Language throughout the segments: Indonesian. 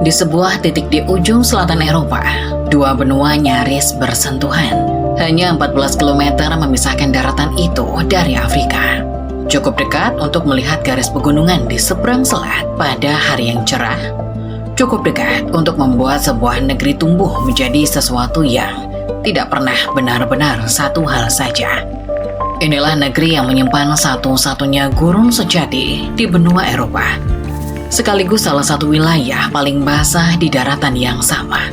Di sebuah titik di ujung selatan Eropa, dua benua nyaris bersentuhan. Hanya 14 km memisahkan daratan itu dari Afrika. Cukup dekat untuk melihat garis pegunungan di seberang selat pada hari yang cerah. Cukup dekat untuk membuat sebuah negeri tumbuh menjadi sesuatu yang tidak pernah benar-benar satu hal saja. Inilah negeri yang menyimpan satu-satunya gurun sejati di benua Eropa. Sekaligus salah satu wilayah paling basah di daratan yang sama.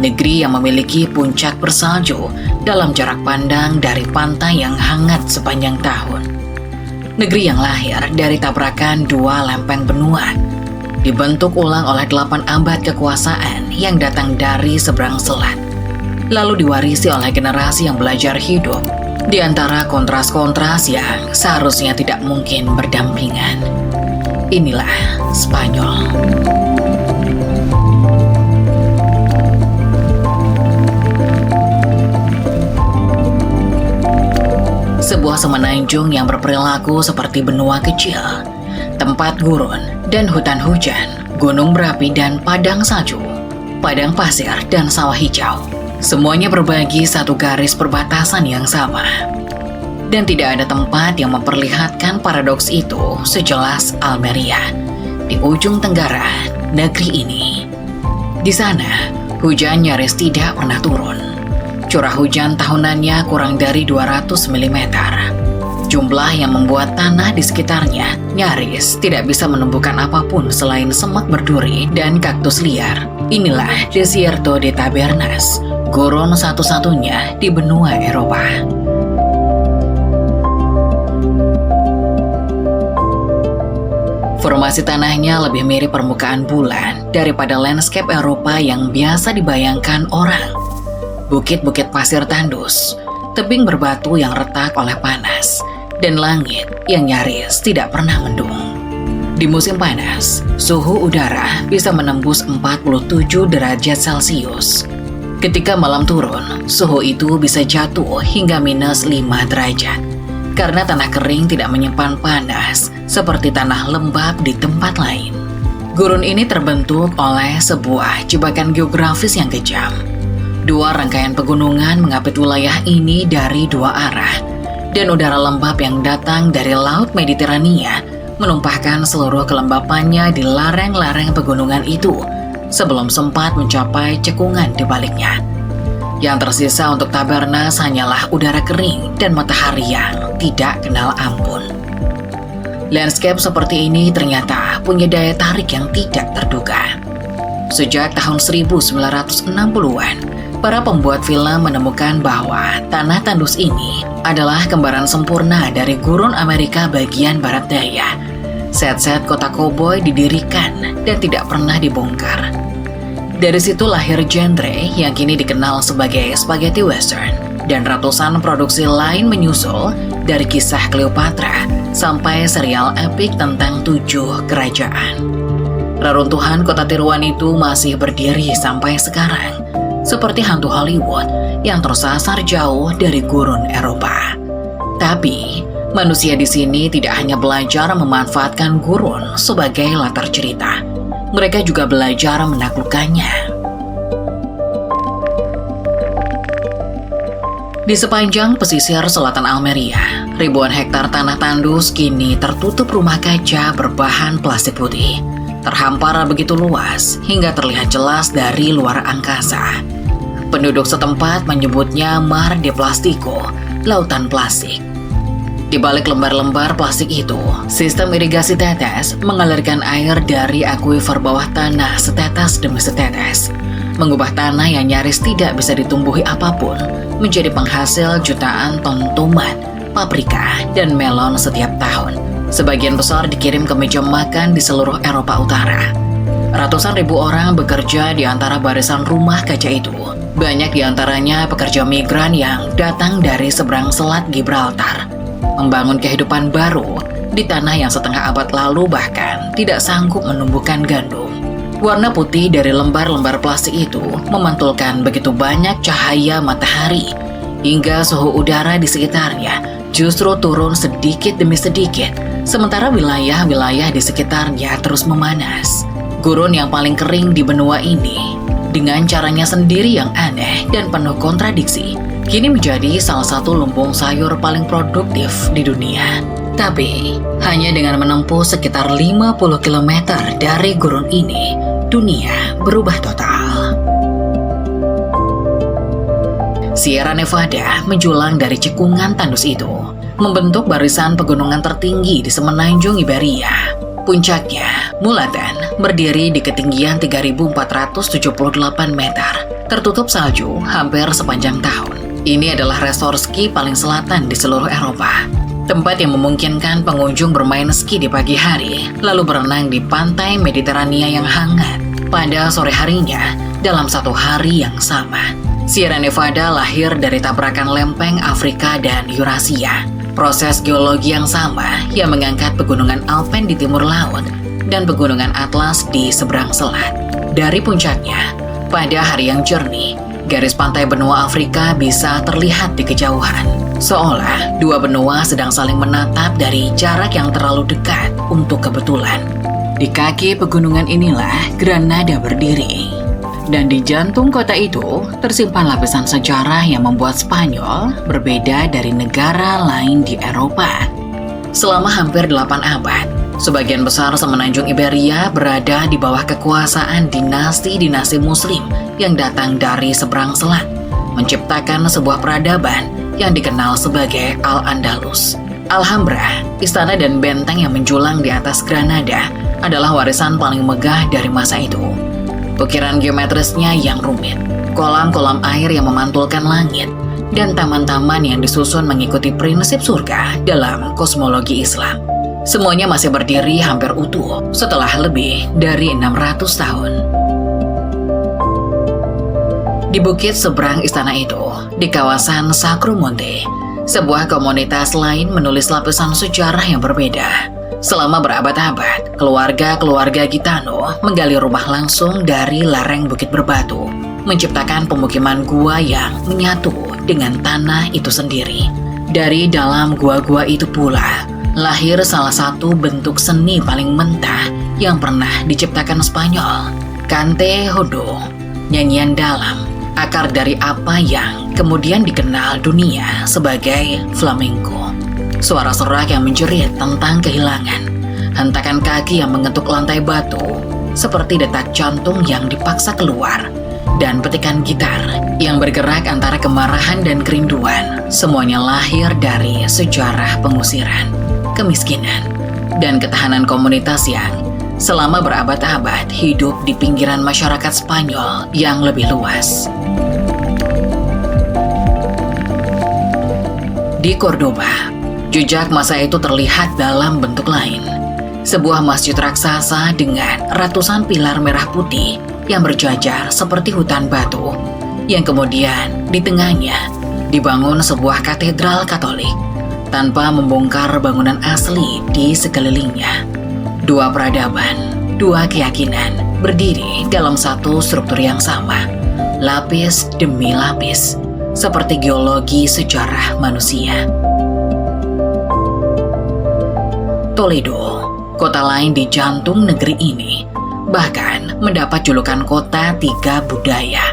Negeri yang memiliki puncak bersalju dalam jarak pandang dari pantai yang hangat sepanjang tahun. Negeri yang lahir dari tabrakan dua lempeng benua, dibentuk ulang oleh 8 abad kekuasaan yang datang dari seberang selat, lalu diwarisi oleh generasi yang belajar hidup di antara kontras-kontras yang seharusnya tidak mungkin berdampingan. Inilah Spanyol. Sebuah semenanjung yang berperilaku seperti benua kecil, tempat gurun dan hutan hujan, gunung berapi dan padang salju, padang pasir dan sawah hijau. Semuanya berbagi satu garis perbatasan yang sama. Dan tidak ada tempat yang memperlihatkan paradoks itu sejelas Almeria, di ujung tenggara negeri ini. Di sana, hujan nyaris tidak pernah turun. Curah hujan tahunannya kurang dari 200 mm. Jumlah yang membuat tanah di sekitarnya nyaris tidak bisa menumbuhkan apapun selain semak berduri dan kaktus liar. Inilah Desierto de Tabernas, gurun satu-satunya di benua Eropa. Formasi tanahnya lebih mirip permukaan bulan daripada landscape Eropa yang biasa dibayangkan orang. Bukit-bukit pasir tandus, tebing berbatu yang retak oleh panas, dan langit yang nyaris tidak pernah mendung. Di musim panas, suhu udara bisa menembus 47 derajat Celcius. Ketika malam turun, suhu itu bisa jatuh hingga minus 5 derajat. Karena tanah kering tidak menyimpan panas seperti tanah lembab di tempat lain. Gurun ini terbentuk oleh sebuah jebakan geografis yang kejam. Dua rangkaian pegunungan mengapit wilayah ini dari dua arah, dan udara lembab yang datang dari Laut Mediterania menumpahkan seluruh kelembapannya di lereng-lereng pegunungan itu sebelum sempat mencapai cekungan di baliknya. Yang tersisa untuk Tabernas hanyalah udara kering dan matahari yang tidak kenal ampun. Landscape seperti ini ternyata punya daya tarik yang tidak terduga. Sejak tahun 1960-an, para pembuat film menemukan bahwa tanah tandus ini adalah kembaran sempurna dari gurun Amerika bagian barat daya. Set-set kota koboi didirikan dan tidak pernah dibongkar. Dari situ lahir genre yang kini dikenal sebagai spaghetti western, dan ratusan produksi lain menyusul dari kisah Cleopatra sampai serial epik tentang 7 kerajaan. Reruntuhan kota tiruan itu masih berdiri sampai sekarang, seperti hantu Hollywood yang tersasar jauh dari gurun Eropa. Tapi, manusia di sini tidak hanya belajar memanfaatkan gurun sebagai latar cerita. Mereka juga belajar menaklukkannya. Di sepanjang pesisir selatan Almeria, ribuan hektar tanah tandus kini tertutup rumah kaca berbahan plastik putih. Terhampar begitu luas hingga terlihat jelas dari luar angkasa. Penduduk setempat menyebutnya Mar de Plastico, lautan plastik. Di balik lembar-lembar plastik itu, sistem irigasi tetes mengalirkan air dari akuifer bawah tanah setetes demi setetes, mengubah tanah yang nyaris tidak bisa ditumbuhi apapun menjadi penghasil jutaan ton tomat, paprika, dan melon setiap tahun. Sebagian besar dikirim ke meja makan di seluruh Eropa Utara. Ratusan ribu orang bekerja di antara barisan rumah kaca itu. Banyak di antaranya pekerja migran yang datang dari seberang selat Gibraltar, membangun kehidupan baru di tanah yang setengah abad lalu bahkan tidak sanggup menumbuhkan gandum. Warna putih dari lembar-lembar plastik itu memantulkan begitu banyak cahaya matahari, hingga suhu udara di sekitarnya justru turun sedikit demi sedikit, sementara wilayah-wilayah di sekitarnya terus memanas. Gurun yang paling kering di benua ini, dengan caranya sendiri yang aneh dan penuh kontradiksi, kini menjadi salah satu lumbung sayur paling produktif di dunia. Tapi, hanya dengan menempuh sekitar 50 km dari gurun ini, dunia berubah total. Sierra Nevada menjulang dari cekungan tandus itu, membentuk barisan pegunungan tertinggi di semenanjung Iberia. Puncaknya, Mulatan, berdiri di ketinggian 3.478 meter, tertutup salju hampir sepanjang tahun. Ini adalah resor ski paling selatan di seluruh Eropa. Tempat yang memungkinkan pengunjung bermain ski di pagi hari, lalu berenang di pantai Mediterania yang hangat pada sore harinya dalam satu hari yang sama. Sierra Nevada lahir dari tabrakan lempeng Afrika dan Eurasia. Proses geologi yang sama yang mengangkat pegunungan Alpen di timur laut dan pegunungan Atlas di seberang selat. Dari puncaknya, pada hari yang jernih, garis pantai benua Afrika bisa terlihat di kejauhan, seolah dua benua sedang saling menatap dari jarak yang terlalu dekat untuk kebetulan. Di kaki pegunungan inilah Granada berdiri. Dan di jantung kota itu tersimpan lapisan sejarah yang membuat Spanyol berbeda dari negara lain di Eropa. Selama hampir 8 abad, sebagian besar semenanjung Iberia berada di bawah kekuasaan dinasti-dinasti Muslim yang datang dari seberang selat, menciptakan sebuah peradaban yang dikenal sebagai Al-Andalus. Alhambra, istana dan benteng yang menjulang di atas Granada, adalah warisan paling megah dari masa itu. Ukiran geometrisnya yang rumit, kolam-kolam air yang memantulkan langit, dan taman-taman yang disusun mengikuti prinsip surga dalam kosmologi Islam. Semuanya masih berdiri hampir utuh setelah lebih dari 600 tahun. Di bukit seberang istana itu, di kawasan Sacro Monte, sebuah komunitas lain menulis lapisan sejarah yang berbeda. Selama berabad-abad, keluarga-keluarga Gitano menggali rumah langsung dari lereng bukit berbatu, menciptakan pemukiman gua yang menyatu dengan tanah itu sendiri. Dari dalam gua-gua itu pula, lahir salah satu bentuk seni paling mentah yang pernah diciptakan Spanyol, Cante Hondo, nyanyian dalam, akar dari apa yang kemudian dikenal dunia sebagai flamenco. Suara serak yang menjerit tentang kehilangan, hentakan kaki yang mengetuk lantai batu, seperti detak jantung yang dipaksa keluar, dan petikan gitar yang bergerak antara kemarahan dan kerinduan. Semuanya lahir dari sejarah pengusiran, kemiskinan, dan ketahanan komunitas yang selama berabad-abad hidup di pinggiran masyarakat Spanyol yang lebih luas. Di Cordoba, jejak masa itu terlihat dalam bentuk lain. Sebuah masjid raksasa dengan ratusan pilar merah putih yang berjajar seperti hutan batu, yang kemudian di tengahnya dibangun sebuah katedral Katolik tanpa membongkar bangunan asli di sekelilingnya. Dua peradaban, dua keyakinan berdiri dalam satu struktur yang sama, lapis demi lapis, seperti geologi sejarah manusia. Toledo, kota lain di jantung negeri ini, bahkan mendapat julukan kota tiga budaya.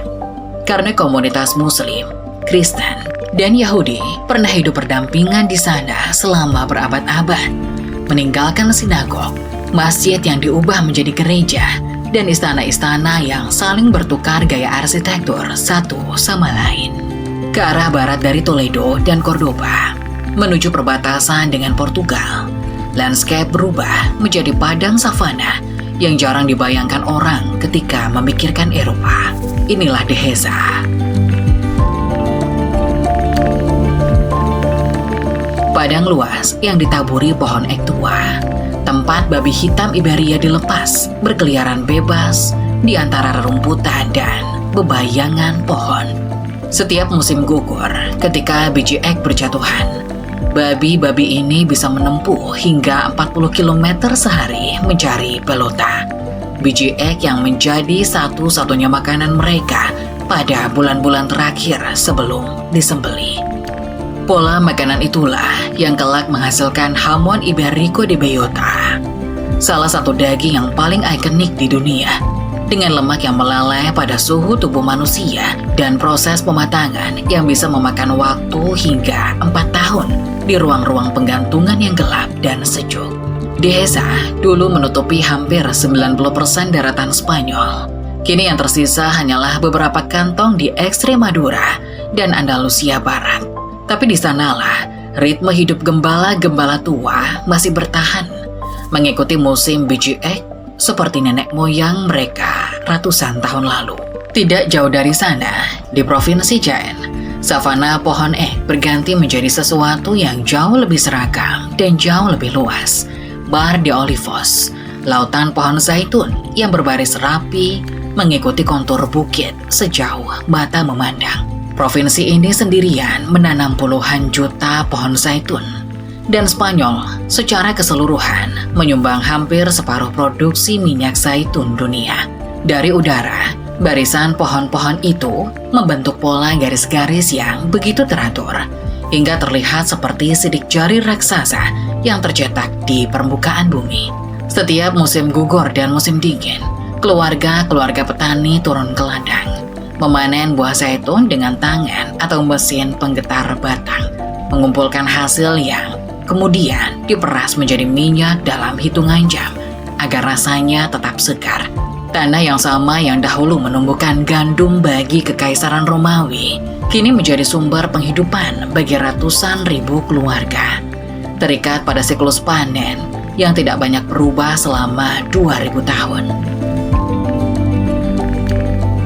Karena komunitas Muslim, Kristen, dan Yahudi pernah hidup berdampingan di sana selama berabad-abad, meninggalkan sinagog, masjid yang diubah menjadi gereja, dan istana-istana yang saling bertukar gaya arsitektur satu sama lain. Ke arah barat dari Toledo dan Cordoba, menuju perbatasan dengan Portugal, landscape berubah menjadi padang savana yang jarang dibayangkan orang ketika memikirkan Eropa. Inilah Deheza. Padang luas yang ditaburi pohon ek tua, tempat babi hitam Iberia dilepas berkeliaran bebas di antara rerumputan dan bebayangan pohon. Setiap musim gugur, ketika biji ek berjatuhan, babi-babi ini bisa menempuh hingga 40 km sehari mencari pelota. Biji ek yang menjadi satu-satunya makanan mereka pada bulan-bulan terakhir sebelum disembelih. Pola makanan itulah yang kelak menghasilkan Hamon Iberico de Bellota. salah satu daging yang paling ikonik di dunia, dengan lemak yang meleleh pada suhu tubuh manusia dan proses pematangan yang bisa memakan waktu hingga 4 tahun di ruang-ruang penggantungan yang gelap dan sejuk. Dehesa dulu menutupi hampir 90% daratan Spanyol. Kini yang tersisa hanyalah beberapa kantong di Extremadura dan Andalusia Barat. Tapi di sanalah ritme hidup gembala-gembala tua masih bertahan, mengikuti musim biji ek seperti nenek moyang mereka ratusan tahun lalu. Tidak jauh dari sana, di Provinsi Jaén, savana pohon ek berganti menjadi sesuatu yang jauh lebih seragam dan jauh lebih luas. Bar de Olivos, lautan pohon zaitun yang berbaris rapi mengikuti kontur bukit sejauh mata memandang. Provinsi ini sendirian menanam puluhan juta pohon zaitun, dan Spanyol secara keseluruhan menyumbang hampir separuh produksi minyak zaitun dunia. Dari udara, barisan pohon-pohon itu membentuk pola garis-garis yang begitu teratur, hingga terlihat seperti sidik jari raksasa yang tercetak di permukaan bumi. Setiap musim gugur dan musim dingin, keluarga-keluarga petani turun ke ladang, memanen buah zaitun dengan tangan atau mesin penggetar batang, mengumpulkan hasil yang kemudian diperas menjadi minyak dalam hitungan jam agar rasanya tetap segar. Tanah yang sama yang dahulu menumbuhkan gandum bagi Kekaisaran Romawi kini menjadi sumber penghidupan bagi ratusan ribu keluarga, terikat pada siklus panen yang tidak banyak berubah selama 2000 tahun.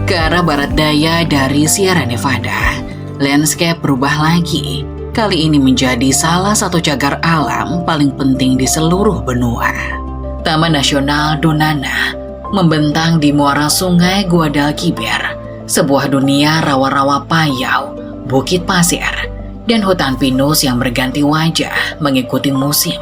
Ke arah barat daya dari Sierra Nevada, landscape berubah lagi. Kali ini menjadi salah satu cagar alam paling penting di seluruh benua. Taman Nasional Donana membentang di muara sungai Guadalquivir, sebuah dunia rawa-rawa payau, bukit pasir, dan hutan pinus yang berganti wajah mengikuti musim.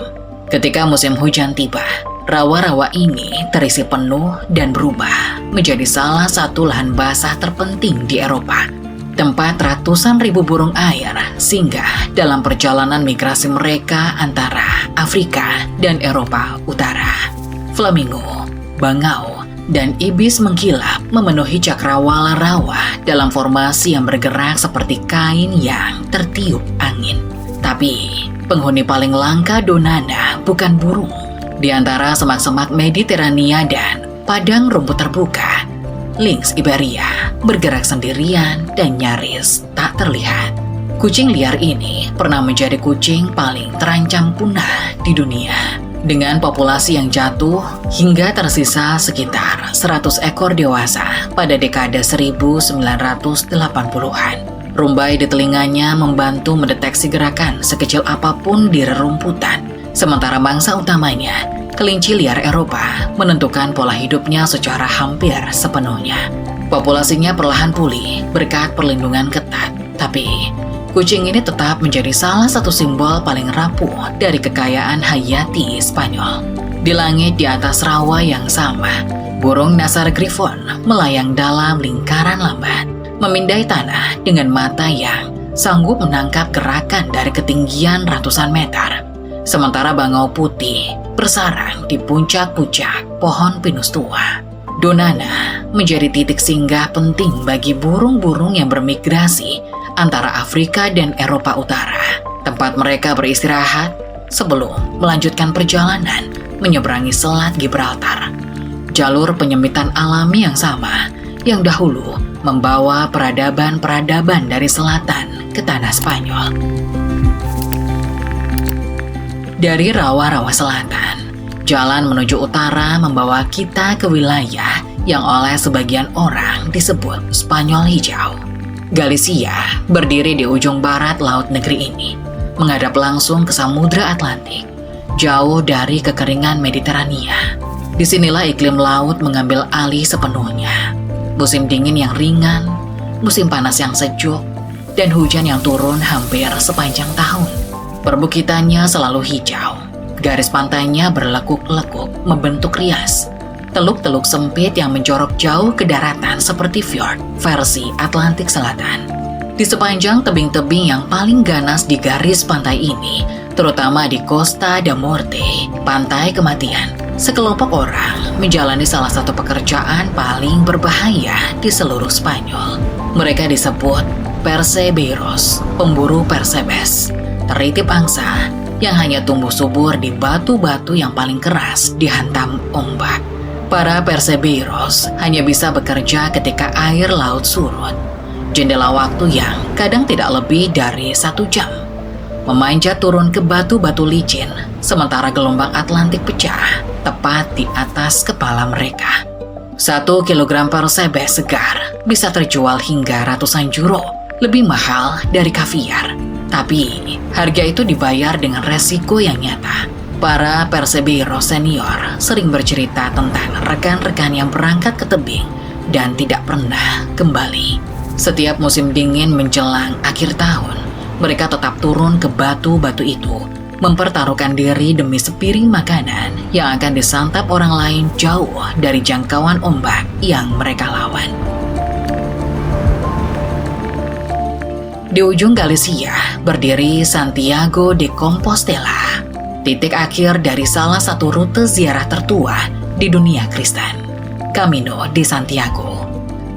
Ketika musim hujan tiba, rawa-rawa ini terisi penuh dan berubah menjadi salah satu lahan basah terpenting di Eropa, tempat ratusan ribu burung air singgah dalam perjalanan migrasi mereka antara Afrika dan Eropa Utara. Flamingo, bangau, dan ibis mengkilap memenuhi cakrawala rawa dalam formasi yang bergerak seperti kain yang tertiup angin. Tapi penghuni paling langka Donana bukan burung. Di antara semak-semak Mediterania dan padang rumput terbuka, Lynx Iberia bergerak sendirian dan nyaris tak terlihat. Kucing liar ini pernah menjadi kucing paling terancam punah di dunia, dengan populasi yang jatuh hingga tersisa sekitar 100 ekor dewasa pada dekade 1980-an. Rumbai di telinganya membantu mendeteksi gerakan sekecil apapun di rerumputan, sementara mangsa utamanya, kelinci liar Eropa, menentukan pola hidupnya secara hampir sepenuhnya. Populasinya perlahan pulih berkat perlindungan ketat, tapi kucing ini tetap menjadi salah satu simbol paling rapuh dari kekayaan hayati Spanyol. Di langit di atas rawa yang sama, burung Nasar Griffon melayang dalam lingkaran lambat, memindai tanah dengan mata yang sanggup menangkap gerakan dari ketinggian ratusan meter. Sementara bangau putih bersarang di puncak-puncak pohon pinus tua. Donana menjadi titik singgah penting bagi burung-burung yang bermigrasi antara Afrika dan Eropa Utara, tempat mereka beristirahat sebelum melanjutkan perjalanan menyeberangi Selat Gibraltar, jalur penyempitan alami yang sama yang dahulu membawa peradaban-peradaban dari selatan ke tanah Spanyol. Dari rawa-rawa selatan, jalan menuju utara membawa kita ke wilayah yang oleh sebagian orang disebut Spanyol Hijau. Galicia berdiri di ujung barat laut negeri ini, menghadap langsung ke Samudra Atlantik, jauh dari kekeringan Mediterania. Disinilah iklim laut mengambil alih sepenuhnya. Musim dingin yang ringan, musim panas yang sejuk, dan hujan yang turun hampir sepanjang tahun. Perbukitannya selalu hijau, garis pantainya berlekuk-lekuk membentuk rias. Teluk-teluk sempit yang menjorok jauh ke daratan seperti fjord versi Atlantik Selatan. Di sepanjang tebing-tebing yang paling ganas di garis pantai ini, terutama di Costa da Morte, Pantai Kematian, sekelompok orang menjalani salah satu pekerjaan paling berbahaya di seluruh Spanyol. Mereka disebut Persebeiros, pemburu Persebes, teritip angsa yang hanya tumbuh subur di batu-batu yang paling keras dihantam ombak. Para Persebeiros hanya bisa bekerja ketika air laut surut. Jendela waktu yang kadang tidak lebih dari 1 jam. Memanjat turun ke batu-batu licin, sementara gelombang Atlantik pecah tepat di atas kepala mereka. 1 kilogram Persebes segar bisa terjual hingga ratusan euro, lebih mahal dari kaviar. Tapi harga itu dibayar dengan resiko yang nyata. Para Persebeiros senior sering bercerita tentang rekan-rekan yang berangkat ke tebing dan tidak pernah kembali. Setiap musim dingin menjelang akhir tahun, mereka tetap turun ke batu-batu itu, mempertaruhkan diri demi sepiring makanan yang akan disantap orang lain jauh dari jangkauan ombak yang mereka lawan. Di ujung Galicia berdiri Santiago de Compostela, titik akhir dari salah satu rute ziarah tertua di dunia Kristen, Camino de Santiago.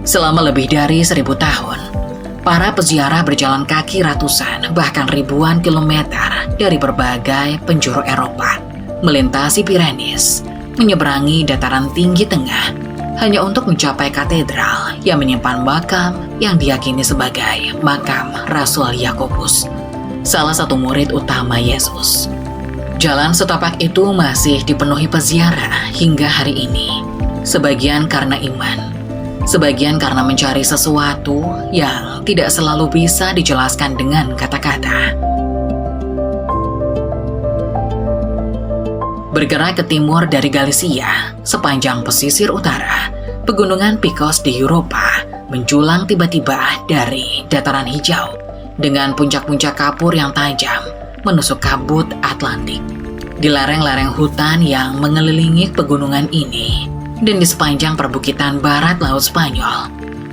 Selama lebih dari 1000 tahun, para peziarah berjalan kaki ratusan bahkan ribuan kilometer dari berbagai penjuru Eropa, melintasi Pyrenees, menyeberangi dataran tinggi tengah, hanya untuk mencapai katedral yang menyimpan makam yang diyakini sebagai makam Rasul Yakobus, salah satu murid utama Yesus. Jalan setapak itu masih dipenuhi peziarah hingga hari ini, sebagian karena iman, sebagian karena mencari sesuatu yang tidak selalu bisa dijelaskan dengan kata-kata. Bergerak ke timur dari Galicia, sepanjang pesisir utara, pegunungan Picos di Eropa menjulang tiba-tiba dari dataran hijau dengan puncak-puncak kapur yang tajam menusuk kabut Atlantik. Di lereng-lereng hutan yang mengelilingi pegunungan ini dan di sepanjang perbukitan barat Laut Spanyol,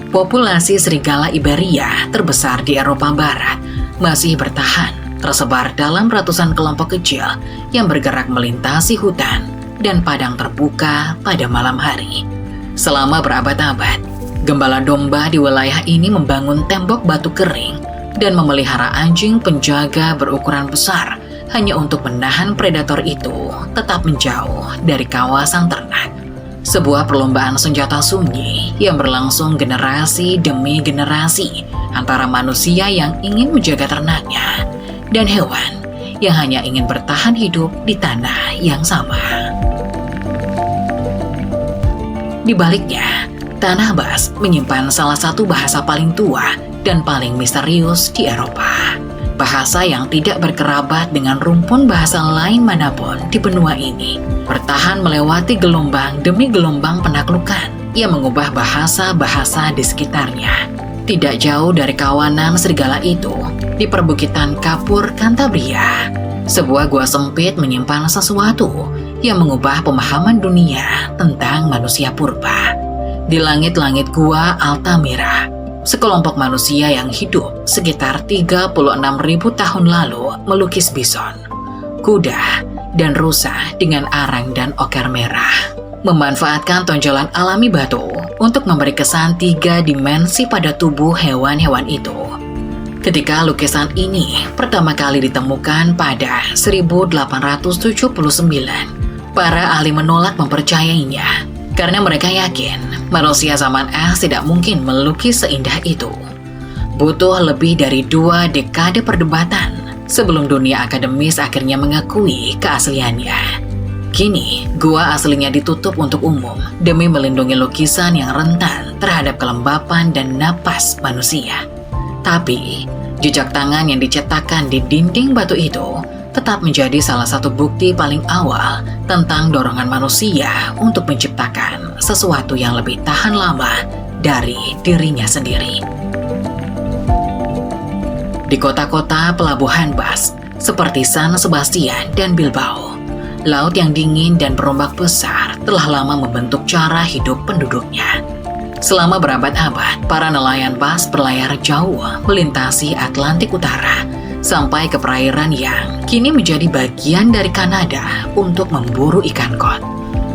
populasi serigala Iberia terbesar di Eropa Barat masih bertahan, tersebar dalam ratusan kelompok kecil yang bergerak melintasi hutan dan padang terbuka pada malam hari. Selama berabad-abad, gembala domba di wilayah ini membangun tembok batu kering dan memelihara anjing penjaga berukuran besar hanya untuk menahan predator itu tetap menjauh dari kawasan ternak. Sebuah perlombaan senjata sunyi yang berlangsung generasi demi generasi antara manusia yang ingin menjaga ternaknya dan hewan yang hanya ingin bertahan hidup di tanah yang sama. Di baliknya, Tanah Basque menyimpan salah satu bahasa paling tua dan paling misterius di Eropa. Bahasa yang tidak berkerabat dengan rumpun bahasa lain manapun di benua ini, bertahan melewati gelombang demi gelombang penaklukan yang mengubah bahasa-bahasa di sekitarnya. Tidak jauh dari kawanan serigala itu, di perbukitan Kapur Cantabria, sebuah gua sempit menyimpan sesuatu yang mengubah pemahaman dunia tentang manusia purba. Di langit-langit gua Altamira, sekelompok manusia yang hidup sekitar 36.000 tahun lalu melukis bison, kuda, dan rusa dengan arang dan oker merah. Memanfaatkan tonjolan alami batu untuk memberi kesan 3 dimensi pada tubuh hewan-hewan itu. Ketika lukisan ini pertama kali ditemukan pada 1879, para ahli menolak mempercayainya karena mereka yakin manusia zaman es tidak mungkin melukis seindah itu. Butuh lebih dari 2 dekade perdebatan sebelum dunia akademis akhirnya mengakui keasliannya. Kini, gua aslinya ditutup untuk umum demi melindungi lukisan yang rentan terhadap kelembapan dan napas manusia. Tapi, jejak tangan yang dicetakkan di dinding batu itu tetap menjadi salah satu bukti paling awal tentang dorongan manusia untuk menciptakan sesuatu yang lebih tahan lama dari dirinya sendiri. Di kota-kota pelabuhan Basque seperti San Sebastian dan Bilbao, laut yang dingin dan berombak besar telah lama membentuk cara hidup penduduknya. Selama berabad-abad, para nelayan Basque berlayar jauh melintasi Atlantik Utara sampai ke perairan yang kini menjadi bagian dari Kanada untuk memburu ikan kod.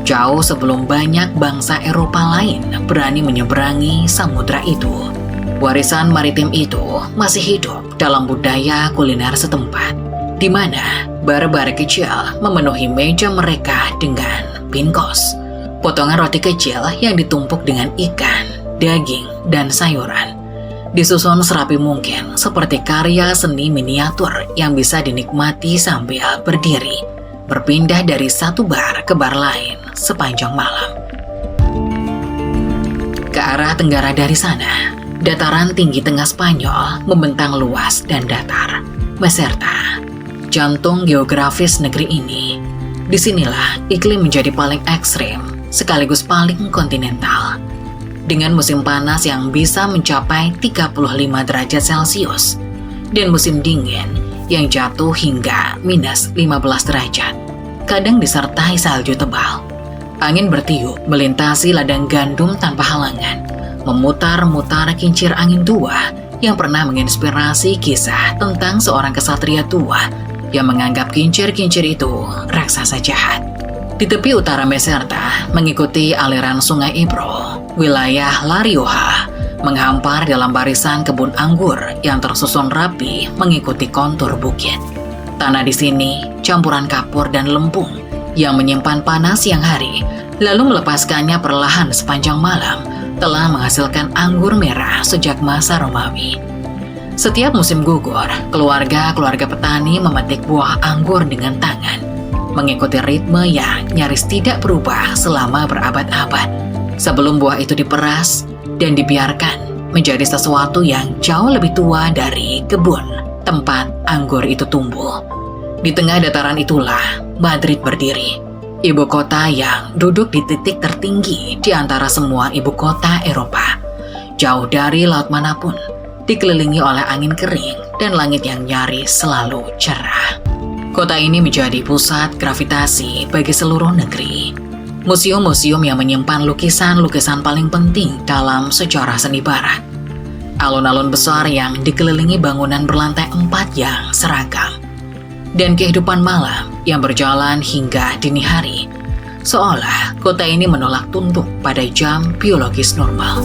jauh sebelum banyak bangsa Eropa lain berani menyeberangi samudra itu. Warisan maritim itu masih hidup dalam budaya kuliner setempat, di mana bar-bar kecil memenuhi meja mereka dengan pinkos, potongan roti kecil yang ditumpuk dengan ikan, daging, dan sayuran. Disusun serapi mungkin seperti karya seni miniatur yang bisa dinikmati sambil berdiri, berpindah dari satu bar ke bar lain sepanjang malam. Ke arah tenggara dari sana, dataran tinggi tengah Spanyol membentang luas dan datar. Meserta, jantung geografis negeri ini. Disinilah iklim menjadi paling ekstrim, sekaligus paling kontinental. Dengan musim panas yang bisa mencapai 35 derajat Celcius, dan musim dingin yang jatuh hingga minus 15 derajat. Kadang disertai salju tebal. Angin bertiup melintasi ladang gandum tanpa halangan, memutar-mutar kincir angin tua yang pernah menginspirasi kisah tentang seorang kesatria tua yang menganggap kincir-kincir itu raksasa jahat. Di tepi utara Meserta, mengikuti aliran sungai Ebro, wilayah La Rioja menghampar dalam barisan kebun anggur yang tersusun rapi mengikuti kontur bukit. Tanah di sini campuran kapur dan lempung yang menyimpan panas siang hari, lalu melepaskannya perlahan sepanjang malam, telah menghasilkan anggur merah sejak masa Romawi. Setiap musim gugur, keluarga-keluarga petani memetik buah anggur dengan tangan, mengikuti ritme yang nyaris tidak berubah selama berabad-abad, sebelum buah itu diperas dan dibiarkan menjadi sesuatu yang jauh lebih tua dari kebun tempat anggur itu tumbuh. Di tengah dataran itulah Madrid berdiri, ibu kota yang duduk di titik tertinggi di antara semua ibu kota Eropa, jauh dari laut manapun, dikelilingi oleh angin kering dan langit yang nyaris selalu cerah. Kota ini menjadi pusat gravitasi bagi seluruh negeri. Museum-museum yang menyimpan lukisan-lukisan paling penting dalam sejarah seni barat. Alun-alun besar yang dikelilingi bangunan berlantai 4 yang seragam. Dan kehidupan malam yang berjalan hingga dini hari. Seolah kota ini menolak tunduk pada jam biologis normal.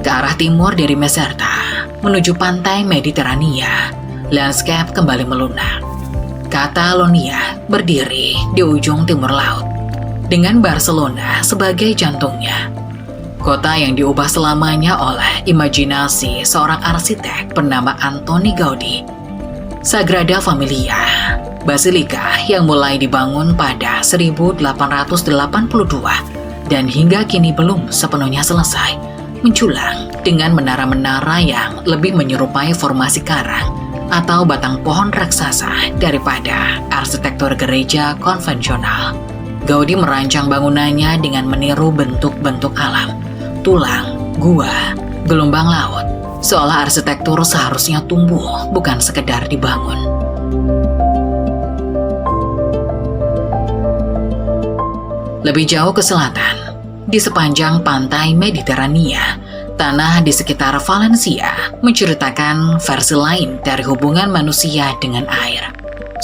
Ke arah timur dari Meserta, menuju pantai Mediterania, landscape kembali melunak. Catalonia berdiri di ujung timur laut, dengan Barcelona sebagai jantungnya. Kota yang diubah selamanya oleh imajinasi seorang arsitek bernama Antoni Gaudi. Sagrada Familia, basilika yang mulai dibangun pada 1882 dan hingga kini belum sepenuhnya selesai, menculang dengan menara-menara yang lebih menyerupai formasi karang atau batang pohon raksasa daripada arsitektur gereja konvensional. Gaudi merancang bangunannya dengan meniru bentuk-bentuk alam, tulang, gua, gelombang laut, seolah arsitektur seharusnya tumbuh bukan sekedar dibangun. Lebih jauh ke selatan, di sepanjang pantai Mediterania, tanah di sekitar Valencia menceritakan versi lain dari hubungan manusia dengan air.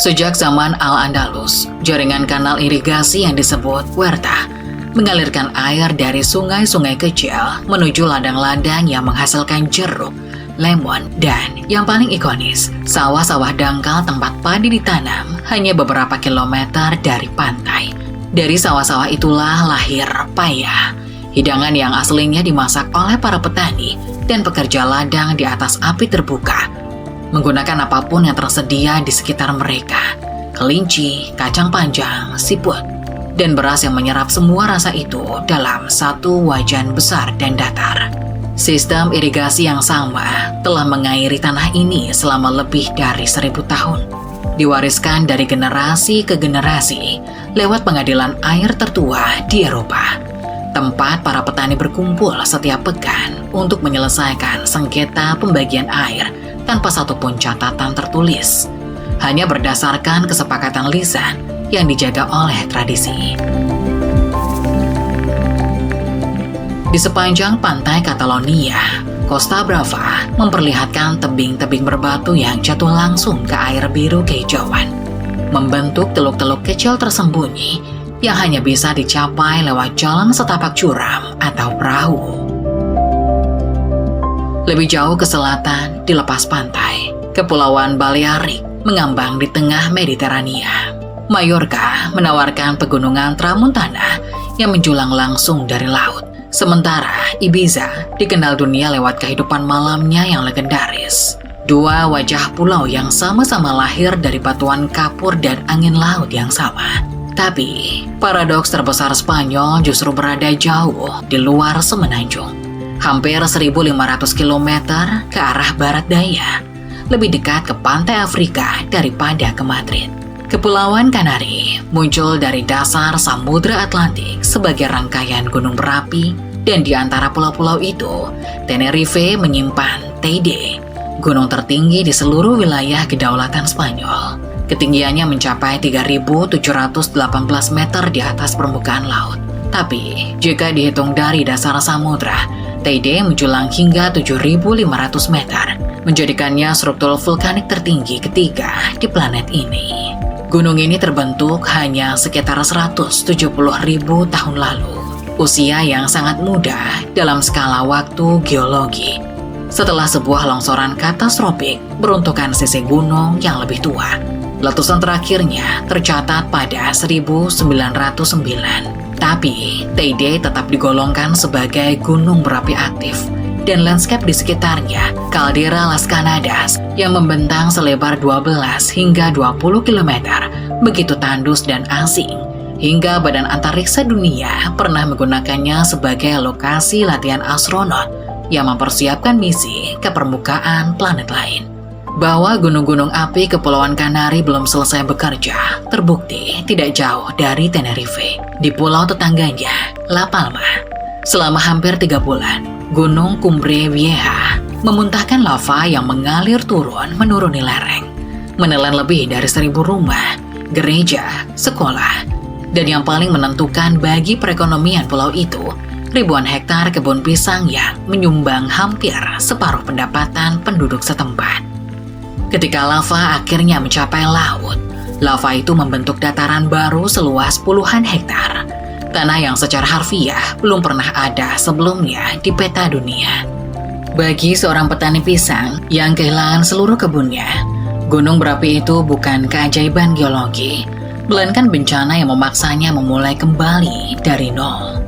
Sejak zaman Al-Andalus, jaringan kanal irigasi yang disebut huerta mengalirkan air dari sungai-sungai kecil menuju ladang-ladang yang menghasilkan jeruk, lemon, dan yang paling ikonis, sawah-sawah dangkal tempat padi ditanam hanya beberapa kilometer dari pantai. Dari sawah-sawah itulah lahir paya, hidangan yang aslinya dimasak oleh para petani dan pekerja ladang di atas api terbuka, menggunakan apapun yang tersedia di sekitar mereka, kelinci, kacang panjang, siput, dan beras yang menyerap semua rasa itu dalam satu wajan besar dan datar. Sistem irigasi yang sama telah mengairi tanah ini selama lebih dari 1000 tahun. Diwariskan dari generasi ke generasi lewat pengadilan air tertua di Eropa, tempat para petani berkumpul setiap pekan untuk menyelesaikan sengketa pembagian air tanpa satupun catatan tertulis, hanya berdasarkan kesepakatan lisan yang dijaga oleh tradisi. Di sepanjang pantai Catalonia, Costa Brava memperlihatkan tebing-tebing berbatu yang jatuh langsung ke air biru kehijauan. membentuk teluk-teluk kecil tersembunyi yang hanya bisa dicapai lewat jalan setapak curam atau perahu. Lebih jauh ke selatan, di lepas pantai, Kepulauan Balearik mengambang di tengah Mediterania. Mallorca menawarkan pegunungan Tramuntana yang menjulang langsung dari laut. Sementara Ibiza dikenal dunia lewat kehidupan malamnya yang legendaris. Dua wajah pulau yang sama-sama lahir dari batuan kapur dan angin laut yang sama. Tapi, paradoks terbesar Spanyol justru berada jauh di luar semenanjung. Hampir 1.500 km ke arah barat daya, lebih dekat ke pantai Afrika daripada ke Madrid. Kepulauan Kanari muncul dari dasar Samudra Atlantik sebagai rangkaian gunung berapi, dan di antara pulau-pulau itu, Tenerife menyimpan Teide, gunung tertinggi di seluruh wilayah kedaulatan Spanyol. Ketinggiannya mencapai 3.718 meter di atas permukaan laut. Tapi, jika dihitung dari dasar samudra, Teide menjulang hingga 7.500 meter, menjadikannya struktur vulkanik tertinggi ketiga di planet ini. Gunung ini terbentuk hanya sekitar 170.000 tahun lalu, usia yang sangat muda dalam skala waktu geologi. Setelah sebuah longsoran katastrofik beruntukkan sisi gunung yang lebih tua, letusan terakhirnya tercatat pada 1909. Tapi, Teide tetap digolongkan sebagai gunung berapi aktif, dan landscape di sekitarnya, kaldera Las Canadas yang membentang selebar 12 hingga 20 km, begitu tandus dan asing, hingga Badan Antariksa Dunia pernah menggunakannya sebagai lokasi latihan astronot yang mempersiapkan misi ke permukaan planet lain. Bahwa gunung-gunung api Kepulauan Kanari belum selesai bekerja terbukti tidak jauh dari Tenerife, di pulau tetangganya, La Palma. Selama hampir 3 bulan, Gunung Cumbre Vieja memuntahkan lava yang mengalir turun menuruni lereng, menelan lebih dari 1.000 rumah, gereja, sekolah, dan yang paling menentukan bagi perekonomian pulau itu, ribuan hektar kebun pisang yang menyumbang hampir separuh pendapatan penduduk setempat. Ketika lava akhirnya mencapai laut, lava itu membentuk dataran baru seluas puluhan hektar, tanah yang secara harfiah belum pernah ada sebelumnya di peta dunia. Bagi seorang petani pisang yang kehilangan seluruh kebunnya, gunung berapi itu bukan keajaiban geologi, melainkan bencana yang memaksanya memulai kembali dari nol.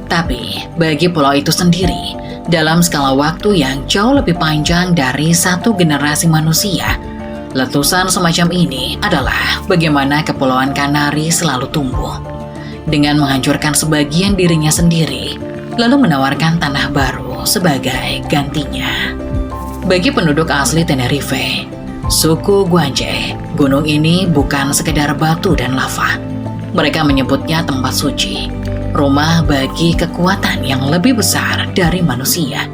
Tapi, bagi pulau itu sendiri, dalam skala waktu yang jauh lebih panjang dari satu generasi manusia, letusan semacam ini adalah bagaimana Kepulauan Kanari selalu tumbuh, dengan menghancurkan sebagian dirinya sendiri, lalu menawarkan tanah baru sebagai gantinya. Bagi penduduk asli Tenerife, suku Guanche, gunung ini bukan sekedar batu dan lava. Mereka menyebutnya tempat suci, rumah bagi kekuatan yang lebih besar dari manusia.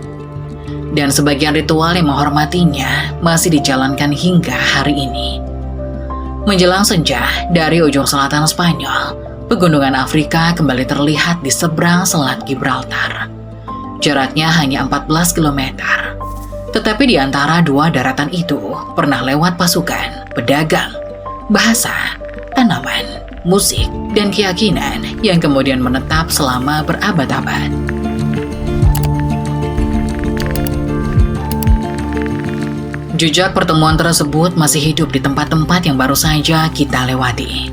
Dan sebagian ritual yang menghormatinya masih dijalankan hingga hari ini. Menjelang senja dari ujung selatan Spanyol, pegunungan Afrika kembali terlihat di seberang Selat Gibraltar. Jaraknya hanya 14 km. Tetapi di antara dua daratan itu pernah lewat pasukan, pedagang, bahasa, tanaman, musik, dan keyakinan yang kemudian menetap selama berabad-abad. Jejak pertemuan tersebut masih hidup di tempat-tempat yang baru saja kita lewati.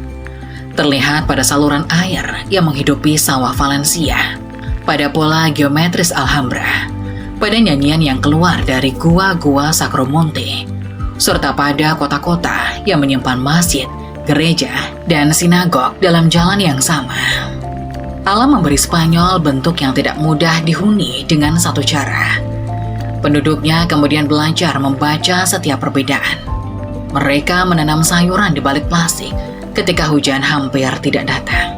Terlihat pada saluran air yang menghidupi sawah Valencia, pada pola geometris Alhambra, pada nyanyian yang keluar dari gua-gua Sacromonte, serta pada kota-kota yang menyimpan masjid, gereja, dan sinagog dalam jalan yang sama. Alam memberi Spanyol bentuk yang tidak mudah dihuni dengan satu cara. Penduduknya kemudian belajar membaca setiap perbedaan. Mereka menanam sayuran di balik plastik ketika hujan hampir tidak datang,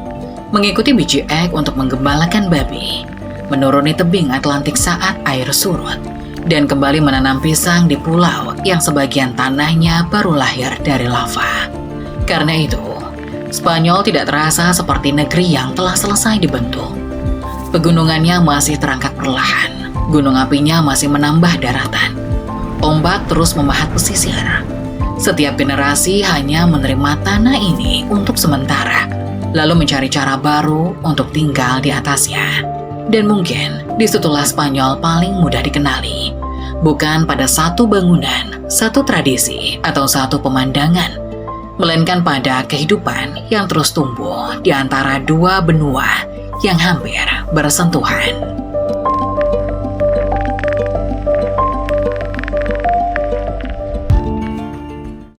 mengikuti biji ek untuk menggembalakan babi, menuruni tebing Atlantik saat air surut, dan kembali menanam pisang di pulau yang sebagian tanahnya baru lahir dari lava. Karena itu, Spanyol tidak terasa seperti negeri yang telah selesai dibentuk. Pegunungannya masih terangkat perlahan, gunung apinya masih menambah daratan. Ombak terus memahat pesisir. Setiap generasi hanya menerima tanah ini untuk sementara, lalu mencari cara baru untuk tinggal di atasnya. Dan mungkin disitulah Spanyol paling mudah dikenali. Bukan pada satu bangunan, satu tradisi, atau satu pemandangan, melainkan pada kehidupan yang terus tumbuh di antara dua benua yang hampir bersentuhan.